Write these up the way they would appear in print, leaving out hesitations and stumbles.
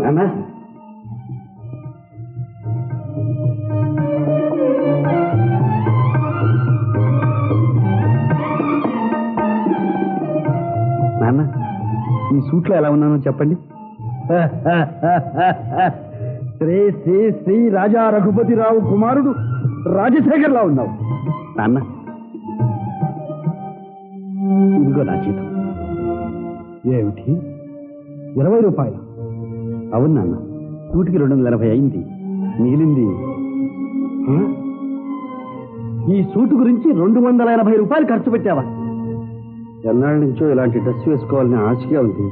నానా నాన్న ఈ సూట్లో ఎలా ఉన్నానో చెప్పండి. శ్రీ శ్రీ శ్రీ రాజా రఘుపతిరావు కుమారుడు రాజశేఖర్లా ఉన్నావు నాన్న. ఇదిగో నా జీతం. ఏమిటి 20 రూపాయలు? అవును నాన్న, సూటికి 280 అయింది. మిగిలింది ఈ సూటు గురించి 280 రూపాయలు ఖర్చు పెట్టావా? ఎన్నాళ్ళ నుంచో ఇలాంటి డ్రెస్ వేసుకోవాలని ఆశగా ఉంది.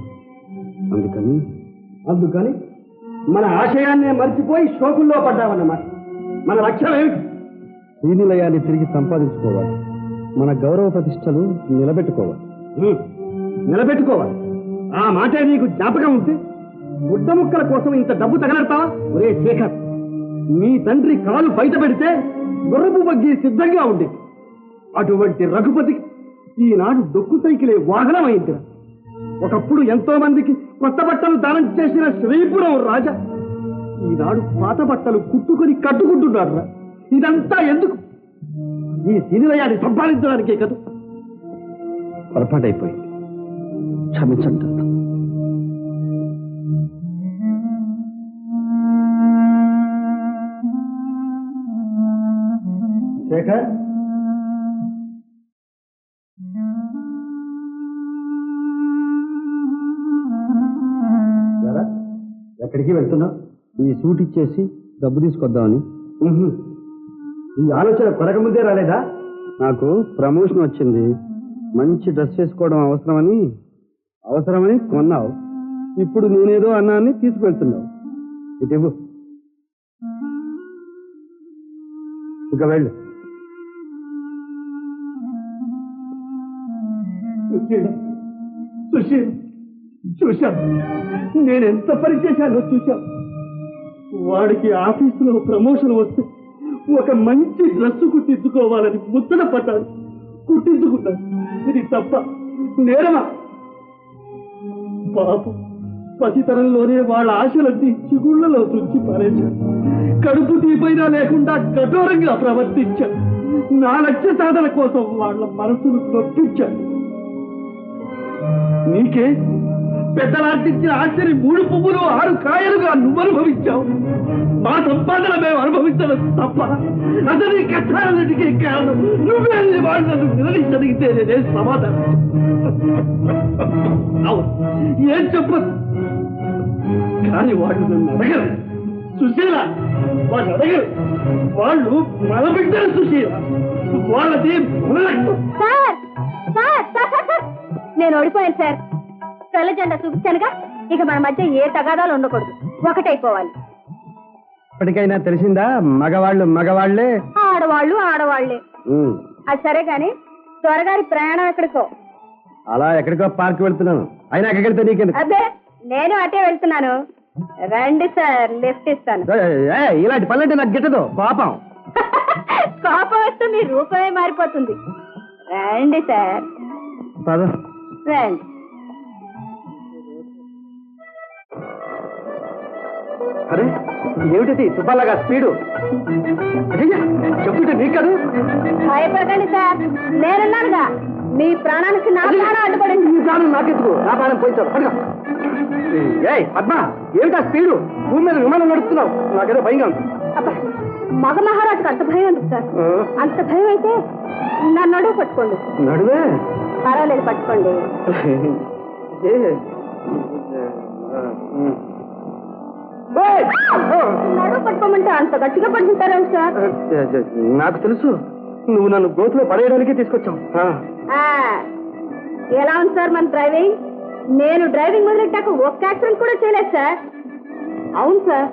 అందుకని మన ఆశయాన్నే మర్చిపోయి షోకుల్లో పడ్డావన్నమాట. మన లక్ష్యం ఏమిటి? శ్రీనిలయాన్ని తిరిగి సంపాదించుకోవాలి. మన గౌరవ ప్రతిష్టలు నిలబెట్టుకోవాలి. ఆ మాటే నీకు జ్ఞాపకం ఉంటే గుడ్డ ముక్కల కోసం ఇంత డబ్బు తగలడతావా? ఒరే శేఖర్, మీ తండ్రి కాలు బయట పెడితే గుర్రపు బగ్గి సిద్ధంగా ఉంది. అటువంటి రఘుపతికి ఈనాడు డొక్కు సైకిలే వాహనం అయింది. ఒకప్పుడు ఎంతో మందికి కొత్త బట్టలు దానం చేసిన శ్రీపురం రాజా ఈనాడు పాత బట్టలు కుట్టుకొని కట్టుకుంటున్నాడు. ఇదంతా ఎందుకు? ఈ శ్రీనిలయాన్ని సంపాదించడానికే కదా. పొరపాటైపోయింది, క్షమించండి. శేఖర్, ఎక్కడికి వెళ్తున్నావు? ఈ సూట్ ఇచ్చేసి డబ్బు తీసుకొద్దామని. ఈ ఆలోచన కొరక ముందే రాలేదా? నాకు ప్రమోషన్ వచ్చింది, మంచి డ్రెస్ వేసుకోవడం అవసరమని కొన్నావు. ఇప్పుడు నేనేదో అన్నాన్ని తీసుకువెళ్తున్నావు. ఇటు ఇక వెళ్ళు. చూశాను, నేనెంత పని చేశానో చూశాను. వాడికి ఆఫీసులో ప్రమోషన్ వస్తే ఒక మంచి డ్రెస్ కుట్టించుకోవాలని ముచ్చట పడ్డాడు. కుట్టించుకున్నాడు. ఇది తప్ప, నేరమా? పాపం, పసితనంలోనే వాళ్ళ ఆశలన్నీ చిగుళ్లలో తుంచి పారేశాడు. కడుపు తీపైనా లేకుండా కఠోరంగా ప్రవర్తించాడు. నా లక్ష్య సాధన కోసం వాళ్ళ మనసును నొప్పించాడు. నీకే పెద్దలాంటించిన ఆశ్చర్య 3 పువ్వులు 6 కాయలుగా నువ్వు అనుభవించావు. మా సంపాదన మేము అనుభవించడం తప్ప అసలు ఈ కష్టాలన్నిటికీ కారణం నువ్వే. వాళ్ళు నిలదీసడిగితే నేనే సమాధానం ఏం చెప్పదు. కానీ వాళ్ళు నన్ను అడగరు. సుశీల వాళ్ళు అడగరు. వాళ్ళు మన బిడ్డలు. సుశీల వాళ్ళది నేను ఓడిపోయాను సార్. తెల్ల జెండా చూపించానుగా, ఇక మన మధ్య ఏ తగాదాలు ఉండకూడదు, ఒకటైపోవాలి. ఇప్పటికైనా తెలిసిందా? మగవాళ్లే, ఆడవాళ్లే. అది సరే గాని త్వరగారి ప్రయాణం ఎక్కడికో? అలా ఎక్కడికో పార్క్ వెళ్తున్నాను. అయినా ఎక్కడికి నీకెందుకు? అదే, నేను అటే వెళ్తున్నాను. రండి సార్, లిఫ్ట్ ఇస్తాను. ఇలాంటి పనులంటే నాకు గిట్టదు. పాపం కోపం వస్తే మీ రూపమే మారిపోతుంది. రండి సార్, రండి. అరే ఏమిటది సుబ్బాలాగా స్పీడు? చెప్తుంటే నీకు కాదు. భయపడకండి సార్, నేనున్నానుగా. మీ ప్రాణానికి నా ప్రాణం అడ్డుపడింది. నీ ప్రాణం నాకెందుకు? నా ప్రాణం పోయించాడు. పద్మ, ఏమిటా స్పీడు? భూమి మీద విమానం నడుపుతున్నావు. నాకేదో భయంగా ఉంది. మగ మహారాజుకు అంత భయం ఉంది సార్. అంత భయం అయితే నా నడువు పట్టుకోండి. నడువే? పర్వాలేదు, పట్టుకోండి. నడువు పట్టుకోమంటే అంత గట్టిగా పట్టుకుంటారా సార్? నాకు తెలుసు, నువ్వు నన్ను గోతులో పడేయడానికే తీసుకొచ్చావు. ఎలా ఉంది సార్ మన డ్రైవింగ్? నేను డ్రైవింగ్ మొదలెట్టాక ఒక్క యాక్సిడెంట్ కూడా చేయలేదు సార్. అవును సార్.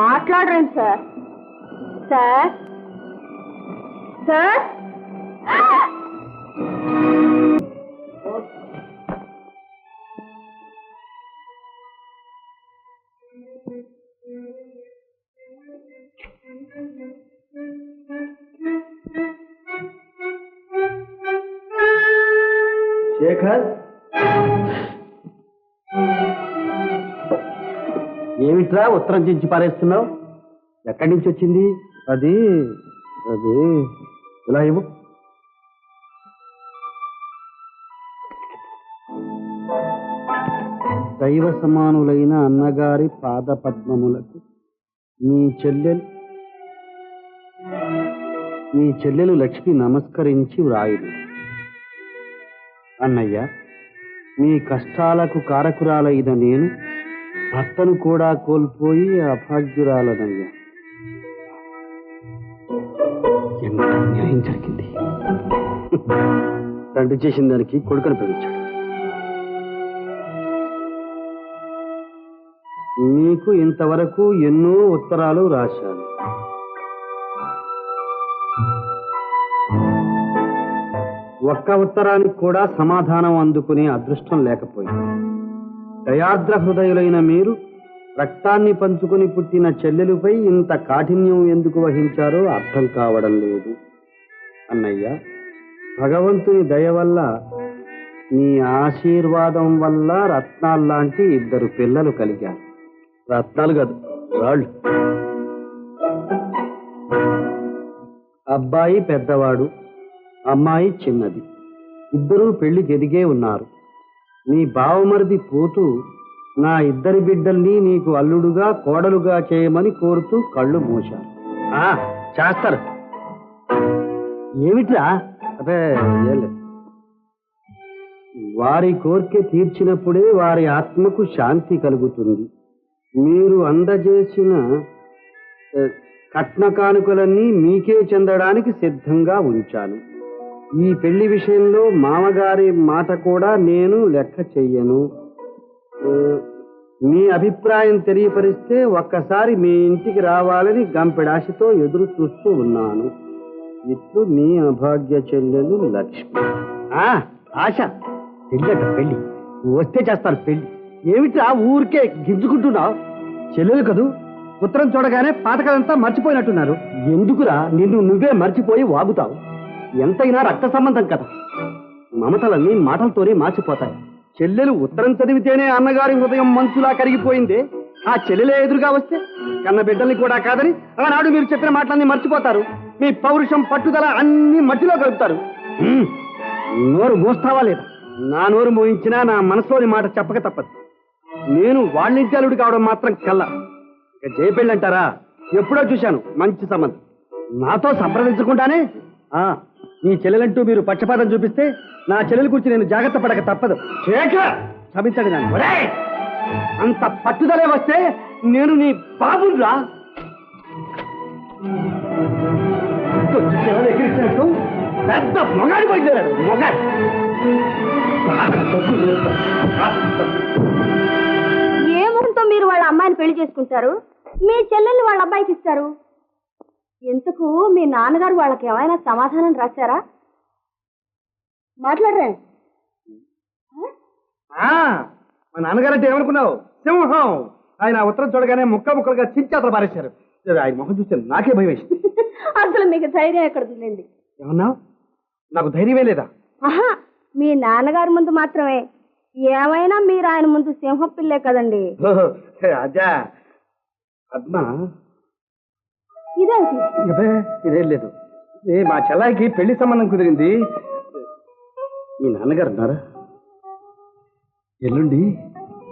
మాట్లాడరేంటి సార్? సార్ సార్ శేఖర్, ఏమిట్రా ఉత్తరం చించి పారేస్తున్నావు? ఎక్కడి నుంచి వచ్చింది? అది అది ఇలా ఇవ్వు. దైవ సమానులైన అన్నగారి పాదపద్మములకు మీ చెల్లెలు లక్ష్మి నమస్కరించి వ్రాయుడు. అన్నయ్య, మీ కష్టాలకు కారకురాలైన నేను భర్తను కూడా కోల్పోయి అభాగ్యురాలనయ్యా. ఎంత అన్యాయం జరిగింది. తండ్రి చేసిన దానికి కొడుకును పెంచాడు. మీకు ఇంతవరకు ఎన్నో ఉత్తరాలు రాశాను. ఒక్క ఉత్తరానికి కూడా సమాధానం అందుకునే అదృష్టం లేకపోయింది. దయార్ద్ర హృదయులైన మీరు రక్తాన్ని పంచుకుని పుట్టిన చెల్లెలుపై ఇంత కాఠిన్యం ఎందుకు వహించారో అర్థం కావడం లేదు. అన్నయ్య, భగవంతుని దయ వల్ల, నీ ఆశీర్వాదం వల్ల రత్నాల్లాంటి 2 పిల్లలు కలిగారు. రత్నాలు కాదు, రాళ్ళు. అబ్బాయి పెద్దవాడు, అమ్మాయి చిన్నది. 2 పెళ్లికి ఎదిగే ఉన్నారు. నీ బావమరిది పోతూ నా 2 బిడ్డల్ని నీకు అల్లుడుగా కోడలుగా చేయమని కోరుతూ కళ్ళు మూశారు. చేస్తారు. ఏమిట్రా? అదే ఏం లేదు. వారి కోరిక తీర్చినప్పుడే వారి ఆత్మకు శాంతి కలుగుతుంది. మీరు అందజేసిన కట్న కానుకలన్నీ మీకే చెందడానికి సిద్ధంగా ఉంచాను. ఈ పెళ్లి విషయంలో మామగారి మాట కూడా నేను లెక్క చెయ్యను. మీ అభిప్రాయం తెలియపరిస్తే ఒక్కసారి మీ ఇంటికి రావాలని గంపెడాశతో ఎదురు చూస్తూ ఉన్నాను. ఇట్లు మీ అభాగ్య చెల్లెలు లక్ష్మి. ఆశ, పెళ్ళట పెళ్లి. వస్తే చేస్తాను పెళ్లి. ఏమిట్రా ఊరికే గింజుకుంటున్నావు? చెల్లెలు కదూ, ఉత్తరం చూడగానే పాతకాలంతా మర్చిపోయినట్టున్నారు. ఎందుకురా నిన్ను నువ్వే మర్చిపోయి వాగుతావు? ఎంతైనా రక్త సంబంధం కదా. మమతలన్నీ మాటలతోనే మార్చిపోతాయి. చెల్లెలు ఉత్తరం చదివితేనే అన్నగారి హృదయం మంచులా కరిగిపోయింది. ఆ చెల్లెలే ఎదురుగా వస్తే కన్న బిడ్డల్ని కూడా కాదని ఆనాడు మీరు చెప్పిన మాటలన్నీ మర్చిపోతారు. మీ పౌరుషం, పట్టుదల అన్ని మట్టిలో కలుపుతారు. నోరు మోస్తావా లేదా? నా నోరు మోయించినా నా మనసులోని మాట చెప్పక తప్పదు. నేను వాళ్ళింటి అల్లుడు కావడం మాత్రం కల్లా. ఇక జయపెళ్ళి అంటారా? ఎప్పుడో చూశాను మంచి సంబంధం. నాతో సంప్రదించకుండానే మీ చెల్లెలంటూ మీరు పక్షపాతం చూపిస్తే నా చెల్లెల గురించి నేను జాగ్రత్త పడక తప్పదు. క్షమించండి నన్ను. అంత పట్టుదలే వస్తే నేను నీ బాబురా. ఎగిరిచినట్టు పెద్ద మొగాడి పోయినాడు. మొగాడు ఏ ముహూర్తం మీరు వాళ్ళ అమ్మాయిని పెళ్లి చేసుకుంటారు, మీ చెల్లెల్ని వాళ్ళ అబ్బాయికి ఇస్తారు? ఎందుకు మీ నాన్నగారు వాళ్ళకి ఏమైనా సమాధానం రాశారా? మాట్లాడరా? మా నాన్నగారు అంటే ఏమనుకున్నావు? సింహం. ఆయన ఉత్తరం చూడగానే ముక్కలుగా చించేతలు పారేశారు. ఆయన మొహం చూస్తే నాకే భయం వేసింది. అసలు మీకు ధైర్యం ఎక్కడుందండి? ఏమన్నావు? నాకు ధైర్యమే లేదా? మీ నాన్నగారి ముందు మాత్రమే. ఏమైనా మీరు ఆయన ముందు సింహం పిల్లే కదండి. అదా పద్మ, ఇదేంటి? ఇదేం లేదు. మా చెల్లాయికి పెళ్లి సంబంధం కుదిరింది. మీ నాన్నగారు ఉన్నారా? ఎల్లుండి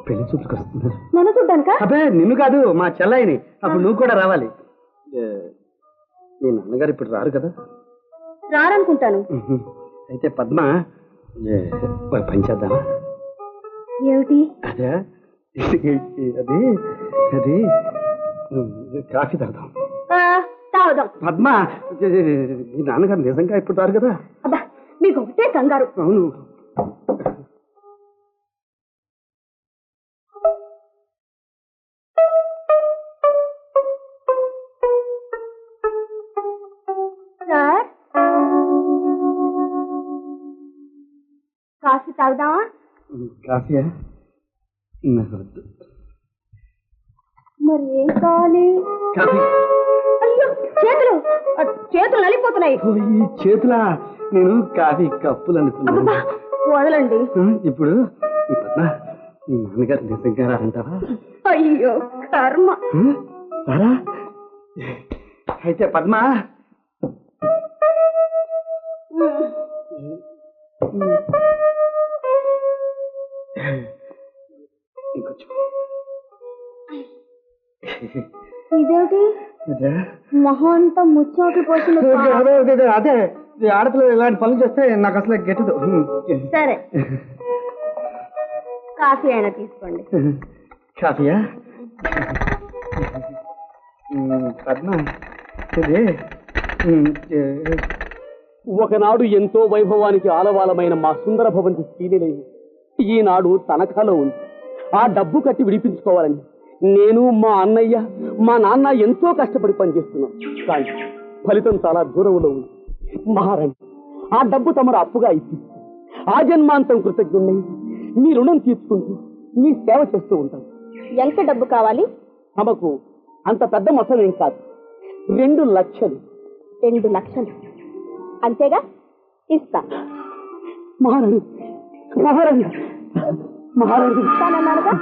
పెళ్లి చూపులకు వస్తున్నారు. నన్ను చూడ్డానికా? అబ్బే నిన్ను కాదు, మా చెల్లాయిని. అప్పుడు నువ్వు కూడా రావాలి. మీ నాన్నగారు ఇప్పుడు రారు కదా? రారనుకుంటాను. అయితే పద్మ, పని చేద్దామా? ఏమిటి? అదే అది అది కాఫీ తాగుదాం. తాగుదాం. పద్మ, మీ నాన్నగారు నిజంగా ఇప్పుడు రారు కదా? అబ్బా, మీకు ఒకటే కంగారు. అవును. సార్, కాఫీ తాగుదామా? కాఫీయా? నాకు వద్దు. మరి ఏం కావాలి? కాఫీ. అయ్యో, చేతులు చేతులు నలిపోతున్నాయి. ఈ చేతులా? నేను కాఫీ కప్పులు అనుకున్నాను. వదలండి. ఇప్పుడు ఈ పద్మ ఈ నాన్నగారు నిజంగా అంటావా? అయ్యో కర్మ. సరా అయితే పద్మ ఇదేంటి మొహం అంతా ముచ్చోట్లు పోసిన? అదే ఆడపిల్లలు ఇలాంటి పనులు చేస్తే నాకు అసలు గెట్టదు. సరే కాఫీ అయినా తీసుకోండి. కాఫీయా? పద్మ ఒకనాడు ఎంతో వైభవానికి ఆలవాలమైన మా సుందర భవంతి శ్రీనిలయం ఈనాడు తనఖాలో ఉంది. ఆ డబ్బు కట్టి విడిపించుకోవాలని నేను, మా అన్నయ్య, మా నాన్న ఎంతో కష్టపడి పనిచేస్తున్నాం. కానీ ఫలితం చాలా దూరంలో ఉంది. మహారాణి, ఆ డబ్బు తమరు అప్పుగా ఇప్పిస్తూ ఆ జన్మాంతం కృతజ్ఞుణ్ణి మీ రుణం తీర్చుకుంటూ మీ సేవ చేస్తూ ఉంటాను. ఎంత డబ్బు కావాలి? తమకు అంత పెద్ద మొత్తం ఏం కాదు, 2 లక్షలు. 2 లక్షలు అంతేగా? ఇస్తా. మహారాణి మహారాణి మహారాణి ఇస్తానన్నారుగా.